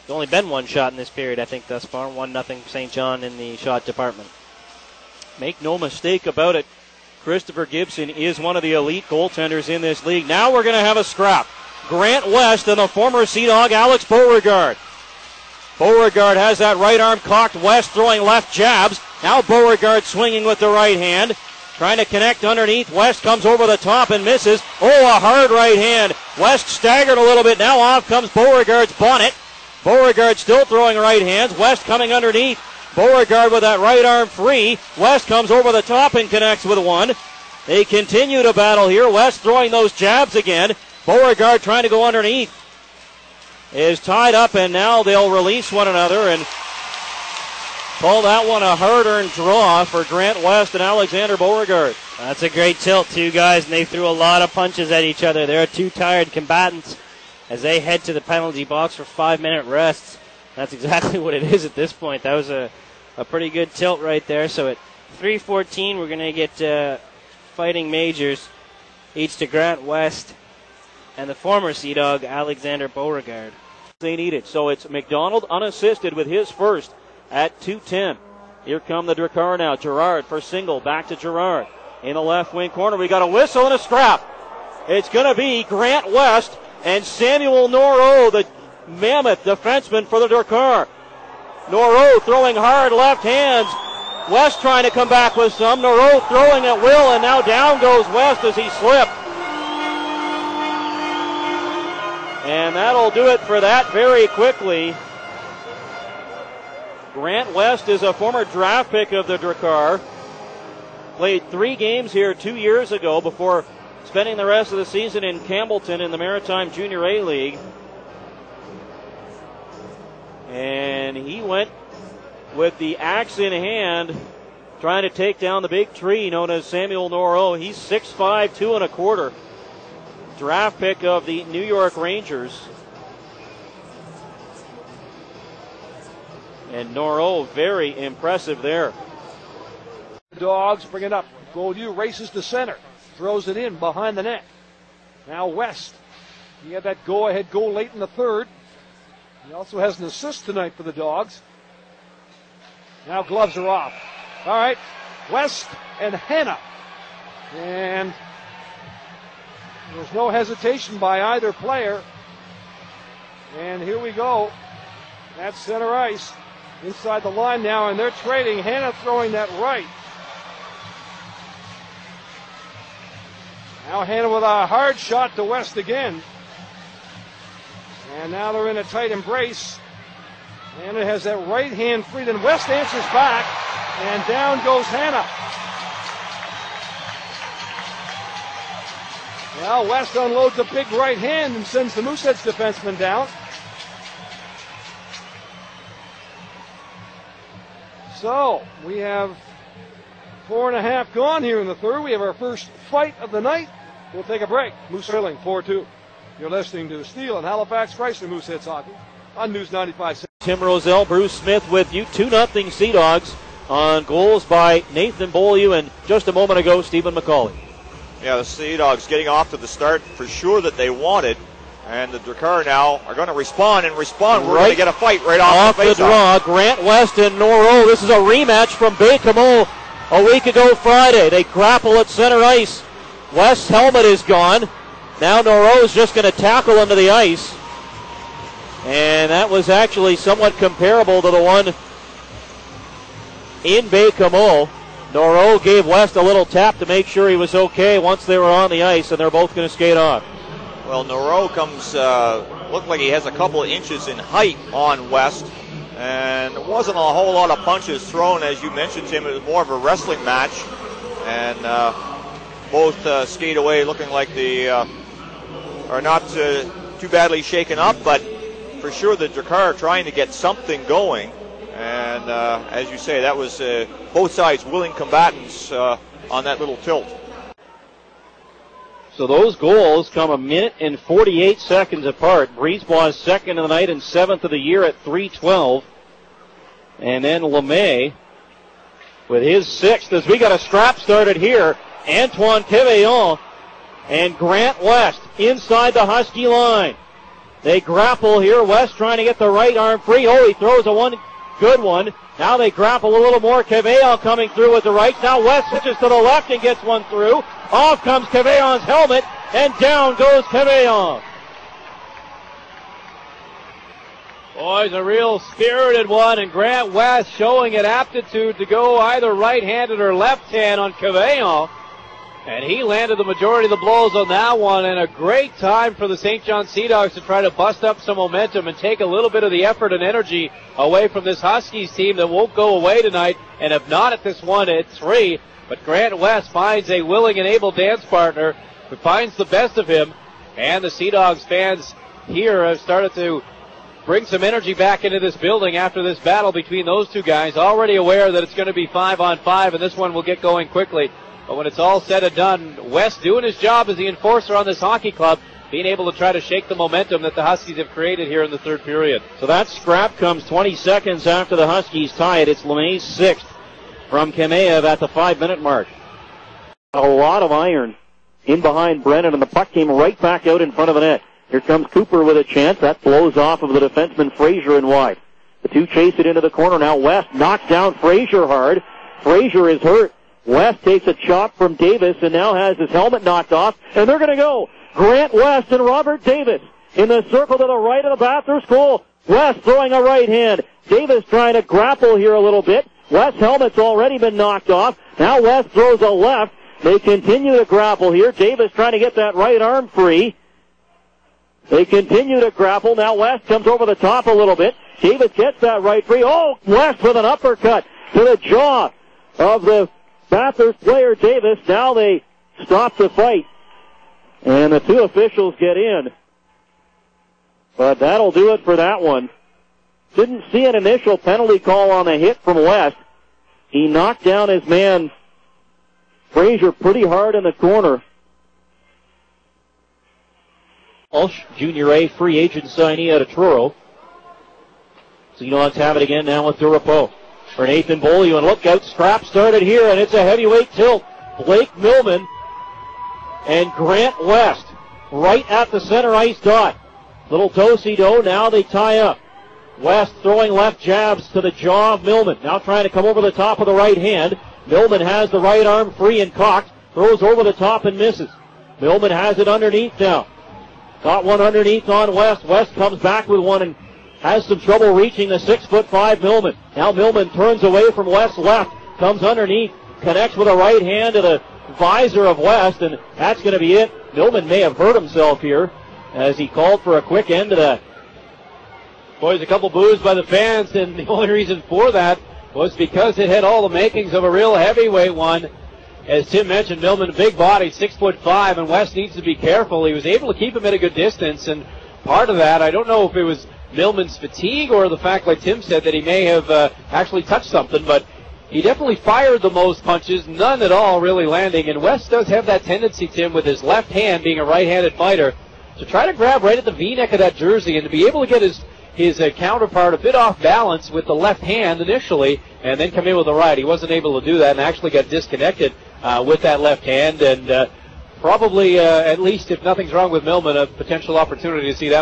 There's only been one shot in this period, I think, thus far. 1-0 St. John in the shot department. Make no mistake about it, Christopher Gibson is one of the elite goaltenders in this league. Now we're going to have a scrap. Grant West and the former Sea Dog Alex Borgard. Borgard has that right arm cocked. West throwing left jabs. Now Borgard swinging with the right hand. Trying to connect underneath. West comes over the top and misses. Oh, a hard right hand. West staggered a little bit. Now off comes Beauregard's bonnet. Beauregard still throwing right hands. West coming underneath. Beauregard with that right arm free. West comes over the top and connects with one. They continue to battle here. West throwing those jabs again. Beauregard trying to go underneath. Is tied up, and now they'll release one another and call that one a hard-earned draw for Grant West and Alexander Beauregard. That's a great tilt, two guys, and they threw a lot of punches at each other. They're two tired combatants as they head to the penalty box for 5-minute rests. That's exactly what it is at this point. That was a pretty good tilt right there. So at 3:14, we're going to get fighting majors, each to Grant West and the former Sea Dog, Alexander Beauregard. They need it. So it's McDonald unassisted with his first at 2:10. Here come the Drakkar now. Gerard for single. Back to Gerard. In the left wing corner, we got a whistle and a scrap. It's going to be Grant West and Samuel Noro, the mammoth defenseman for the Drakkar. Noro throwing hard left hands. West trying to come back with some. Noro throwing at will, and now down goes West as he slipped. And that'll do it for that very quickly. Grant West is a former draft pick of the Drakkar. Played 3 games here 2 years ago before spending the rest of the season in Campbellton in the Maritime Junior A League. And he went with the axe in hand, trying to take down the big tree known as Samuel Noro. He's 6'5", 2.25. Draft pick of the New York Rangers. And Noro, very impressive there. Dogs bring it up. Beaulieu races to center. Throws it in behind the net. Now West. He had that go-ahead goal late in the third. He also has an assist tonight for the Dogs. Now gloves are off. All right. West and Hanna. And there's no hesitation by either player. And here we go. That's center ice. Inside the line now, and they're trading. Hanna throwing that right. Now Hanna with a hard shot to West again. And now they're in a tight embrace. Hanna has that right hand free. Then West answers back, and down goes Hanna. Now West unloads a big right hand and sends the Mooseheads defenseman down. So we have 4.5 gone here in the third. We have our first fight of the night. We'll take a break. Moose Sterling 4-2. You're listening to Steel and Halifax Chrysler Mooseheads Hockey on News 95.7. Tim Roselle, Bruce Smith with you. 2-0 Sea Dogs on goals by Nathan Beaulieu and just a moment ago Stephen McCauley. Yeah, the Sea Dogs getting off to the start for sure that they wanted. And the Drakkar now are going to respond. We're going to get a fight right off the draw. Grant West and Noro. This is a rematch from Baie-Comeau a week ago Friday. They grapple at center ice. West's helmet is gone. Now Noro's just going to tackle into the ice. And that was actually somewhat comparable to the one in Baie-Comeau. Noro gave West a little tap to make sure he was okay once they were on the ice, and they're both going to skate off. Well, Noro comes, looked like he has a couple of inches in height on West, and there wasn't a whole lot of punches thrown, as you mentioned, Tim. It was more of a wrestling match, and both skate away looking like they are not too badly shaken up, but for sure the Drakkar trying to get something going, and as you say, that was both sides willing combatants on that little tilt. So those goals come 1 minute and 48 seconds apart. Brisebois second of the night and 7th of the year at 3:12. And then LeMay with his 6th as we got a scrap started here. Antoine Quevillon and Grant West inside the Husky line. They grapple here. West trying to get the right arm free. Oh, he throws a one good one. Now they grapple a little more. Cavallon coming through with the right. Now West switches to the left and gets one through. Off comes Cavallon's helmet, and down goes Cavallon. Boys, a real spirited one, and Grant West showing an aptitude to go either right-handed or left-hand on Cavallon. And he landed the majority of the blows on that one, and a great time for the St. John Sea Dogs to try to bust up some momentum and take a little bit of the effort and energy away from this Huskies team that won't go away tonight, and if not at this one, at 3. But Grant West finds a willing and able dance partner who finds the best of him, and the Sea Dogs fans here have started to bring some energy back into this building after this battle between those two guys, already aware that it's going to be 5-on-5, and this one will get going quickly. But when it's all said and done, West doing his job as the enforcer on this hockey club, being able to try to shake the momentum that the Huskies have created here in the third period. So that scrap comes 20 seconds after the Huskies tie it. It's LeMay's 6th from Kemeyev at the 5-minute mark. A lot of iron in behind Brennan, and the puck came right back out in front of the net. Here comes Cooper with a chance. That blows off of the defenseman Frazier and wide. The two chase it into the corner. Now West knocks down Frazier hard. Frazier is hurt. West takes a chop from Davis and now has his helmet knocked off. And they're going to go. Grant West and Robert Davis in the circle to the right of the Bathurst goal. West throwing a right hand. Davis trying to grapple here a little bit. West's helmet's already been knocked off. Now West throws a left. They continue to grapple here. Davis trying to get that right arm free. They continue to grapple. Now West comes over the top a little bit. Davis gets that right free. Oh, West with an uppercut to the jaw of the Bathurst player Davis. Now they stop the fight. And the two officials get in. But that'll do it for that one. Didn't see an initial penalty call on the hit from West. He knocked down his man Frazier pretty hard in the corner. Walsh, Junior A, free agent signee out of Truro. Seahawks have it again now with Durapo. For Nathan Beaulieu, and look out, scrap started here, and it's a heavyweight tilt. Blake Milman and Grant West right at the center ice dot. Little do-si-do, now they tie up. West throwing left jabs to the jaw of Milman. Now trying to come over the top of the right hand. Milman has the right arm free and cocked. Throws over the top and misses. Milman has it underneath now. Got one underneath on West. West comes back with one and has some trouble reaching the 6'5" Milman. Now Milman turns away from West's left. Comes underneath. Connects with a right hand to the visor of West, and that's going to be it. Milman may have hurt himself here as he called for a quick end to that. Boys, a couple boos by the fans, and the only reason for that was because it had all the makings of a real heavyweight one. As Tim mentioned, Milman, big body, 6'5", and West needs to be careful. He was able to keep him at a good distance, and part of that, I don't know if it was Milman's fatigue or the fact, like Tim said, that he may have actually touched something, but he definitely fired the most punches, none at all really landing, and West does have that tendency, Tim, with his left hand being a right-handed fighter, to try to grab right at the V-neck of that jersey and to be able to get his counterpart a bit off balance with the left hand initially and then come in with the right. He wasn't able to do that and actually got disconnected with that left hand, and probably, at least if nothing's wrong with Milman, a potential opportunity to see that one.